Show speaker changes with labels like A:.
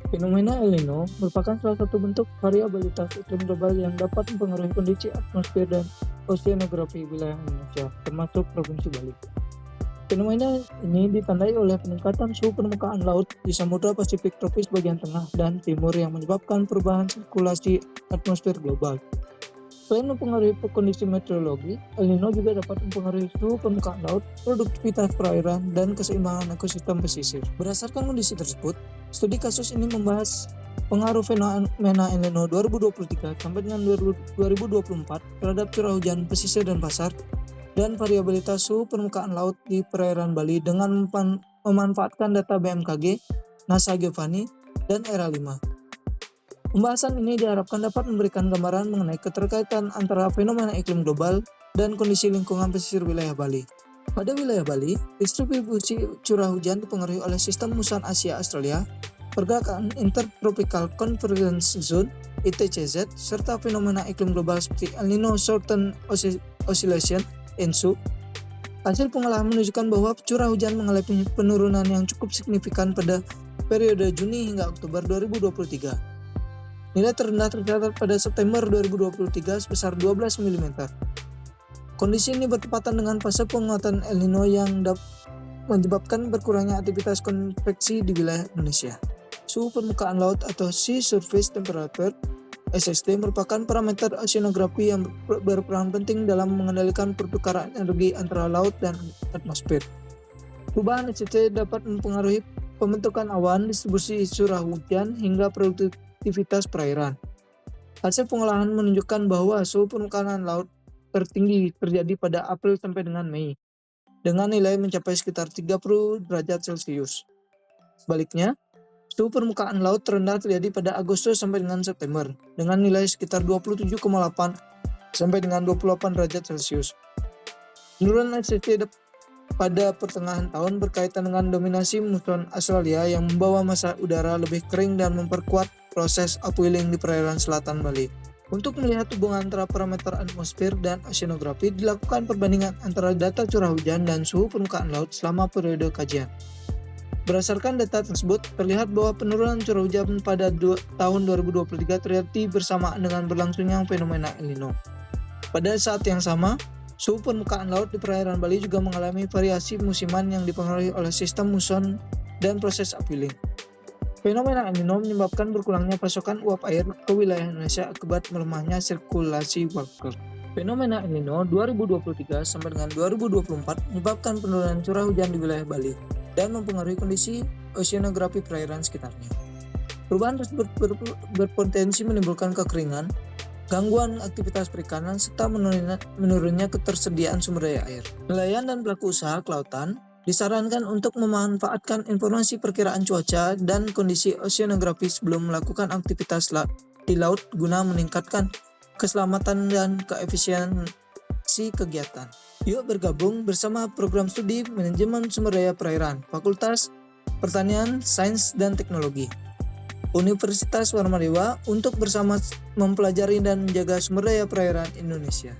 A: Fenomena El Nino merupakan salah satu bentuk variabilitas iklim global yang dapat mempengaruhi kondisi atmosfer dan oseanografi wilayah Indonesia, termasuk Provinsi Bali. Fenomena ini ditandai oleh peningkatan suhu permukaan laut di Samudra Pasifik tropis bagian tengah dan timur yang menyebabkan perubahan sirkulasi atmosfer global. Selain mempengaruhi kondisi meteorologi, El Nino juga dapat mempengaruhi suhu permukaan laut, produktivitas perairan, dan keseimbangan ekosistem pesisir. Berdasarkan kondisi tersebut, studi kasus ini membahas pengaruh fenomena El Nino 2023 sampai dengan 2024 terhadap curah hujan pesisir dan pasar, dan variabilitas suhu permukaan laut di perairan Bali dengan memanfaatkan data BMKG, NASA Giovanni, dan ERA5. Pembahasan ini diharapkan dapat memberikan gambaran mengenai keterkaitan antara fenomena iklim global dan kondisi lingkungan pesisir wilayah Bali. Pada wilayah Bali, distribusi curah hujan dipengaruhi oleh sistem muson Asia-Australia, pergerakan Intertropical Convergence Zone (ITCZ), serta fenomena iklim global seperti El Nino Short-Term Oscillation (ENSO). Hasil pengolahan menunjukkan bahwa curah hujan mengalami penurunan yang cukup signifikan pada periode Juni hingga Oktober 2023. Nilai terendah tercatat pada September 2023 sebesar 12 mm. Kondisi ini bertepatan dengan fase penguatan El Nino yang menyebabkan berkurangnya aktivitas konveksi di wilayah Indonesia. Suhu permukaan laut atau Sea Surface Temperature (SST) merupakan parameter oceanografi yang berperan penting dalam mengendalikan pertukaran energi antara laut dan atmosfer. Perubahan SST dapat mempengaruhi pembentukan awan, distribusi curah hujan, hingga produktivitas perairan. Hasil pengolahan menunjukkan bahwa suhu permukaan laut tertinggi terjadi pada April sampai dengan Mei, dengan nilai mencapai sekitar 30 derajat Celcius. Sebaliknya, suhu permukaan laut terendah terjadi pada Agustus sampai dengan September, dengan nilai sekitar 27,8 sampai dengan 28 derajat Celcius. Penurunan SST pada pertengahan tahun berkaitan dengan dominasi muson Australia yang membawa massa udara lebih kering dan memperkuat proses upwelling di perairan selatan Bali. Untuk melihat hubungan antara parameter atmosfer dan oceanografi, dilakukan perbandingan antara data curah hujan dan suhu permukaan laut selama periode kajian. Berdasarkan data tersebut, terlihat bahwa penurunan curah hujan pada tahun 2023 terjadi bersamaan dengan berlangsungnya fenomena El Nino. Pada saat yang sama, suhu permukaan laut di perairan Bali juga mengalami variasi musiman yang dipengaruhi oleh sistem muson dan proses upwelling. Fenomena El Nino menyebabkan berkurangnya pasokan uap air ke wilayah Indonesia akibat melemahnya sirkulasi water. Fenomena El Nino 2023 sampai dengan 2024 menyebabkan penurunan curah hujan di wilayah Bali dan mempengaruhi kondisi oceanografi perairan sekitarnya. Perubahan tersebut berpotensi menimbulkan kekeringan, gangguan aktivitas perikanan, serta menurunnya ketersediaan sumber daya air. Nelayan dan pelaku usaha kelautan disarankan untuk memanfaatkan informasi perkiraan cuaca dan kondisi oceanografi sebelum melakukan aktivitas di laut guna meningkatkan keselamatan dan keefisiensi kegiatan. Yuk bergabung bersama program studi Manajemen Sumber Daya Perairan, Fakultas Pertanian, Sains, dan Teknologi, Universitas Warmadewa untuk bersama mempelajari dan menjaga sumber daya perairan Indonesia.